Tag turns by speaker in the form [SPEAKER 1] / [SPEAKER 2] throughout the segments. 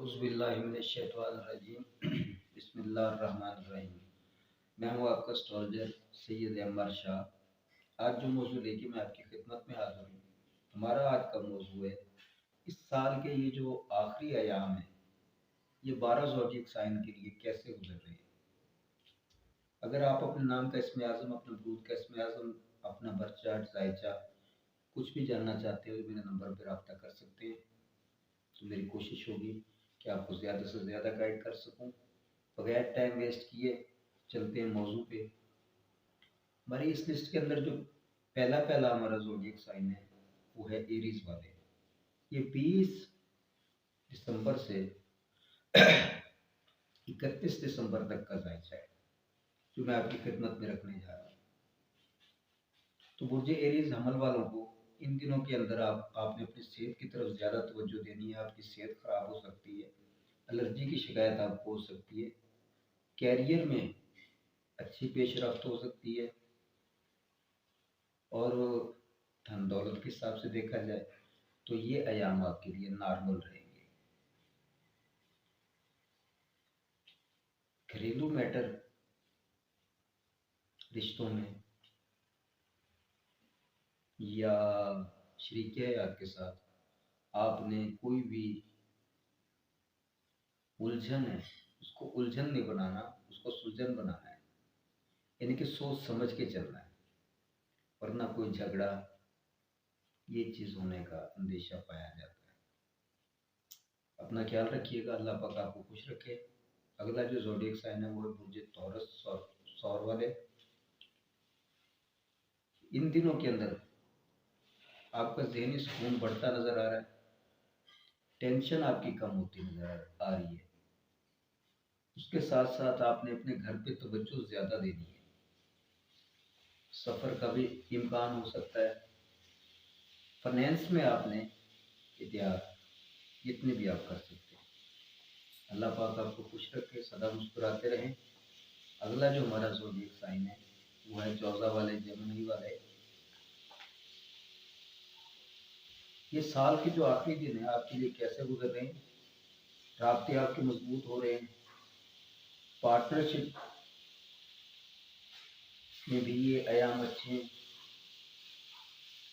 [SPEAKER 1] औज़ुबिल्लाहिमिनश्शैतानिर्रजीम बिस्मिल्लाहिर्रहमानिर्रहीम। मैं हूँ आपका एस्ट्रोलॉजर सैयद अमर शाह। आज जो मौजू लेके मैं आपकी खिदमत में हाज़िर हूँ, हमारा आज का मौजू है इस साल के ये जो आखिरी अयाम है ये 12 ज़ोडिएक साइन के लिए कैसे गुजर रहे हैं। अगर आप अपने नाम का इसमें आज़म, अपने बुरूद का इसमें आज़म, अपना बर्थ चार्ट, जायचा कुछ भी जानना चाहते हो तो मेरे नंबर पर रब्ता कर सकते हैं। तो मेरी कोशिश होगी कि आपको ज़्यादा से ज़्यादा गाइड कर सकूं। बगैर टाइम वेस्ट किए चलते हैं मौजू पे। हमारी इस लिस्ट के अंदर जो पहला हमारा ज़ोडिएक साइन है वो है एरीज वाले। ये 20 दिसंबर से 31 दिसंबर तक का जायजा है जो मैं आपकी खिदमत में रखने जा रहा हूँ। तो बुर्ज एरीज हमल वालों को इन दिनों के अंदर आपने अपनी सेहत की तरफ ज़्यादा तवज्जो देनी है। आपकी सेहत ख़राब हो सकती है, एलर्जी की शिकायत आपको हो सकती है, कैरियर में अच्छी पेशरफ्त हो सकती है और धन दौलत के हिसाब से देखा जाए तो ये अयाम आपके लिए नॉर्मल रहेंगे। घरेलू मैटर, रिश्तों में या शरीके हयात के साथ आपने कोई भी उलझन है उसको उलझन नहीं बनाना, उसको सुलझन बनाना है। यानी कि सोच समझ के चलना है, वरना कोई झगड़ा ये चीज़ होने का अंदेशा पाया जाता है। अपना ख्याल रखिएगा, अल्लाह पाक आपको खुश रखे। अगला जो ज़ोडिएक साइन है वो है बुर्ज तौरस सौर वाले। इन दिनों के अंदर आपका ज़हनी सुकून बढ़ता नज़र आ रहा है, टेंशन आपकी कम होती नज़र आ रही है। उसके साथ साथ आपने अपने घर पे तवज्जो ज़्यादा देनी है। सफ़र का भी इम्कान हो सकता है। फाइनेंस में आपने एहतियात जितने भी आप कर सकते हैं। अल्लाह पाक आपको खुश रखे, सदा मुस्कुराते रहें। अगला जो हमारा ज़ोडिएक साइन है वो है जौज़ा वाले, जेमिनी वाले। ये साल के जो आखिरी दिन है आपके लिए कैसे गुजर रहे हैं। राब्ते आपके मजबूत हो रहे हैं, पार्टनरशिप में भी ये अयाम अच्छे हैं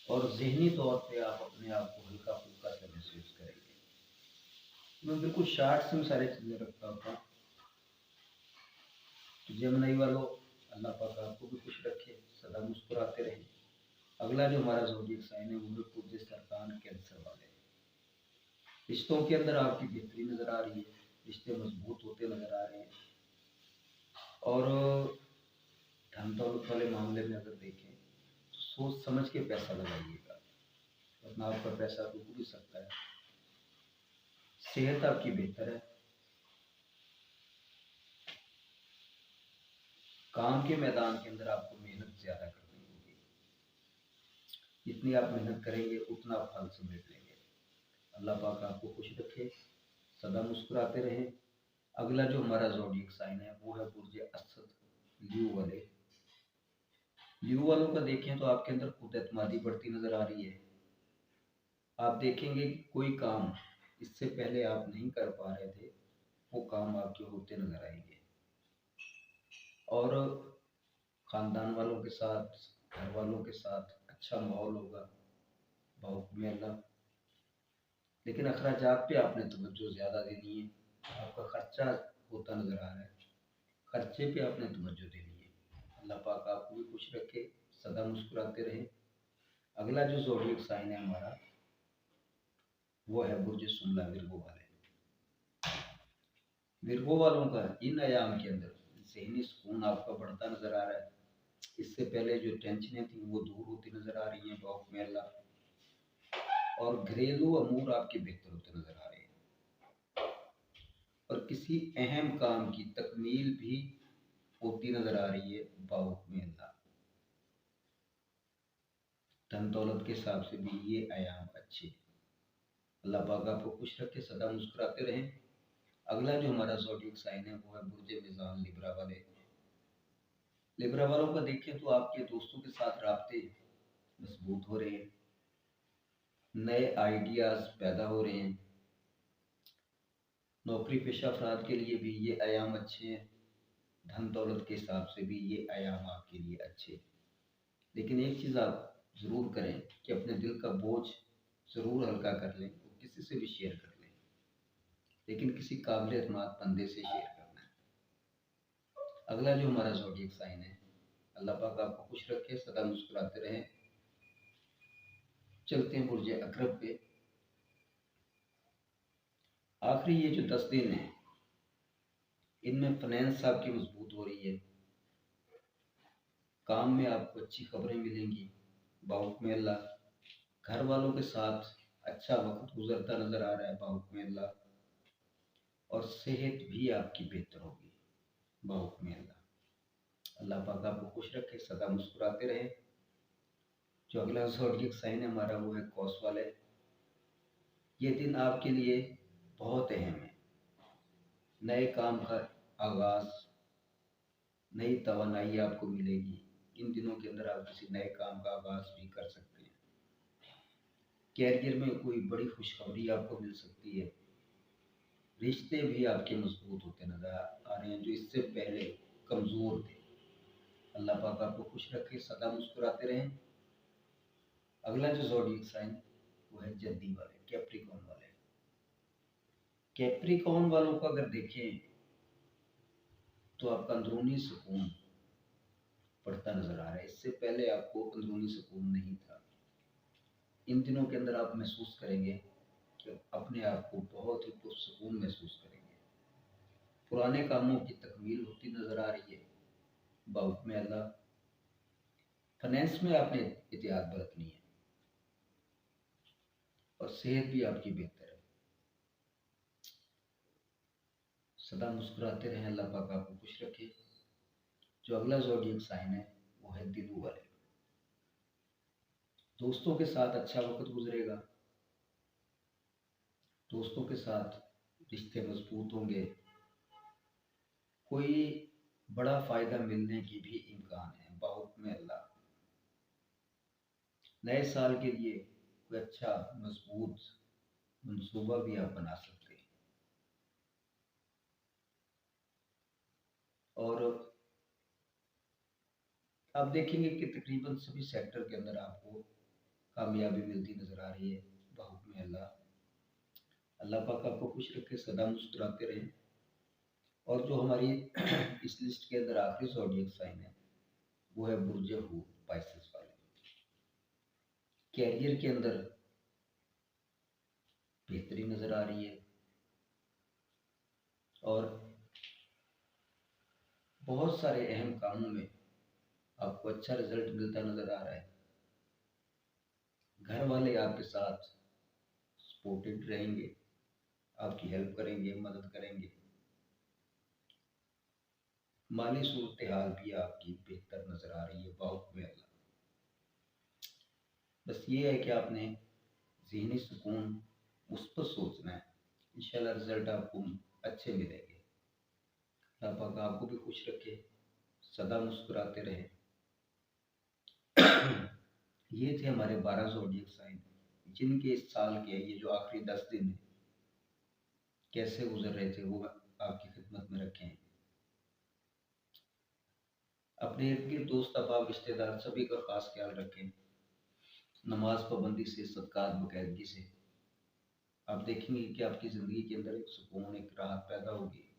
[SPEAKER 1] और ज़हनी तौर पे आप अपने आप को हल्का फुल्का सा महसूस करेंगे। मैं बिल्कुल शार्ट में सारी चीज़ें रखता हूँ। तो जेमिनी वालों, अल्लाह पाक आपको भी खुश रखे, सदा मुस्कुराते रहें। अगला जो हमारा ज़ोडिएक साइन है वो है पुर्जे सरतान, कैंसर वाले। रिश्तों के अंदर आपकी बेहतरी नज़र आ रही है, रिश्ते मजबूत होते नज़र आ रहे हैं और धन दौलत वाले मामले में अगर देखें तो सोच समझ के पैसा लगाइएगा, वरना आपका पैसा डूब भी सकता है। सेहत आपकी बेहतर है। काम के मैदान के अंदर आपको मेहनत ज़्यादा करनी होगी, जितनी आप मेहनत करेंगे उतना फल समेट लेंगे। अल्लाह पाक आपको खुश रखे, सदा मुस्कुराते रहें। अगला जो हमारा ज़ोडिएक साइन है वो है बुर्ज असद, ल्यू वाले। ल्यू वालों का देखें तो आपके अंदर खुद एतमादी बढ़ती नज़र आ रही है। आप देखेंगे कि कोई काम इससे पहले आप नहीं कर पा रहे थे, वो काम आपके होते नज़र आएंगे और ख़ानदान वालों के साथ, घर वालों के साथ अच्छा माहौल होगा बाहुक्म अल्लाह। लेकिन अखराजात पे आपने तवज्जो ज़्यादा देनी है। आपका खर्चा होता नज़र आ रहा है, खर्चे पे आपने तवज्जो देनी है। अल्लाह पाक आपको भी खुश रखे, सदा मुस्कुराते रहें। अगला जो ज़ोडिएक साइन है हमारा वो है बुर्ज शुमला, विर्गो वाले। विर्गो वालों का इन अयाम के अंदर ज़हनी सुकून आपका बढ़ता नज़र आ रहा है। इससे पहले जो टेंशनें थी वो दूर होती नज़र आ रही हैं बाहुक्म अल्लाह और घरेलू अमूर आपके बेहतर होते नज़र आ रहे हैं और किसी अहम काम की तकमील भी होती नज़र आ रही है बाहुक्म अल्लाह। धन दौलत के हिसाब से भी ये अयाम अच्छे। अल्लाह पाक आपको खुश रखे, सदा मुस्कुराते रहें। अगला जो हमारा ज़ोडिएक साइन है वो है बुर्ज मिज़ान, लिब्रा वाले। लिब्रा वालों का देखें तो आपके दोस्तों के साथ राब्ते मजबूत हो रहे हैं, नए आइडियाज़ पैदा हो रहे हैं, नौकरी पेशा अफराद के लिए भी ये आयाम अच्छे हैं, धन दौलत के हिसाब से भी ये आयाम आपके लिए अच्छे हैं। लेकिन एक चीज़ आप ज़रूर करें कि अपने दिल का बोझ ज़रूर हल्का कर लें, किसी से भी शेयर कर लें, लेकिन किसी काबिल एतमाद बंदे से शेयर करना है। अगला जो हमारा ज़ोडिएक साइन है, अल्लाह पाक आपको खुश रखे, सदा मुस्कुराते रहें। चलते हैं बुर्ज अकरब पे। आखिरी ये जो 10 दिन हैं, इनमें फाइनेंस आपकी मजबूत हो रही है, काम में आपको अच्छी खबरें मिलेंगी बाहुक्म अल्लाह। घर वालों के साथ अच्छा वक्त गुजरता नजर आ रहा है बाहुक्म अल्लाह। और सेहत भी आपकी बेहतर होगी बाहुक्म अल्लाह। अल्लाह पाक आपको खुश रखे, सदा मुस्कुराते रहे। जो अगला ज़ोडिएक साइन है हमारा, वो है कौस वाले। ये दिन आपके लिए बहुत अहम है। नए काम का आगाज, नई तवानाई आपको मिलेगी। इन दिनों के अंदर आप किसी नए काम का आगाज भी कर सकते हैं। कैरियर में कोई बड़ी खुशखबरी आपको मिल सकती है। रिश्ते भी आपके मजबूत होते नजर आ रहे हैं जो इससे पहले कमजोर थे। अल्लाह पाक आपको खुश रखे, सदा मुस्कुराते रहें। अगला जो ज़ोडिएक साइन वो है जद्दी वाले, कैप्रिकॉर्न वाले। कैप्रिकॉर्न वालों को अगर देखें तो आपका अंदरूनी सुकून बढ़ता नजर आ रहा है। इससे पहले आपको अंदरूनी सुकून नहीं था। इन दिनों के अंदर आप महसूस करेंगे कि अपने आप को बहुत ही पुरसुकून महसूस करेंगे। पुराने कामों की तकमील होती नजर आ रही है बाहुक्म अल्लाह। फाइनेंस में आपने एहतियात बरतनी है और सेहत भी आपकी बेहतर है। सदा मुस्कुराते रहें, अल्लाह पाक आपको खुश रखे। जो अगला ज़ोडिएक साइन है वो है दिलू वाले। दोस्तों के साथ अच्छा वक्त गुजरेगा, दोस्तों के साथ रिश्ते मजबूत होंगे। कोई बड़ा फायदा मिलने की भी इम्कान है बाहुक्म अल्लाह। नए साल के लिए कोई अच्छा मजबूत मंसूबा भी आप बना सकते हैं। और आप देखेंगे कि तकरीबन सभी सेक्टर के अंदर आपको कामयाबी मिलती नजर आ रही है बाहुक्म अल्लाह। अल्लाह पाक आपको खुश रखे, सदा मुस्कुराते रहें। और जो हमारी इस लिस्ट के अंदर आखिरी ज़ोडिएक साइन है वो है बुर्ज हूत, पाइसेस वाले। कैरियर के अंदर बेहतरी नजर आ रही है और बहुत सारे अहम कामों में आपको अच्छा रिजल्ट मिलता नजर आ रहा है। घर वाले आपके साथ सपोर्टेड रहेंगे, आपकी हेल्प करेंगे, मदद करेंगे। माली सूरत हाल भी आपकी बेहतर नजर आ रही है बाहुक्म अल्लाह। बस ये है कि आपने ज़हनी सुकून मुस्बत सोचना है, इंशाल्लाह रिजल्ट आपको अच्छे मिलेंगे। अल्लाह पाक आपको भी खुश रखे, सदा मुस्कुराते रहे। ये थे हमारे 12 ज़ोडिएक साइन, जिनके इस साल के ये जो आखिरी 10 दिन है कैसे गुजर रहे थे वो आपकी खिदमत में रखे हैं। अपने इर्द गिर्द दोस्त अहबाब रिश्तेदार सभी का खास ख्याल रखें। नमाज पाबंदी से, सदकात बाकायदगी से, आप देखेंगे कि आपकी ज़िंदगी के अंदर एक सुकून, एक राहत पैदा होगी।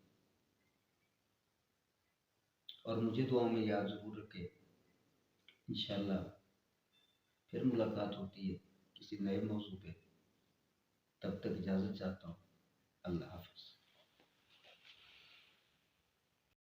[SPEAKER 1] और मुझे दुआ में याद ज़रूर रखें। इंशाल्लाह फिर मुलाकात होती है किसी नए मौजू पे। तब तक इजाज़त चाहता हूँ। अल्लाह हाफ़िज़।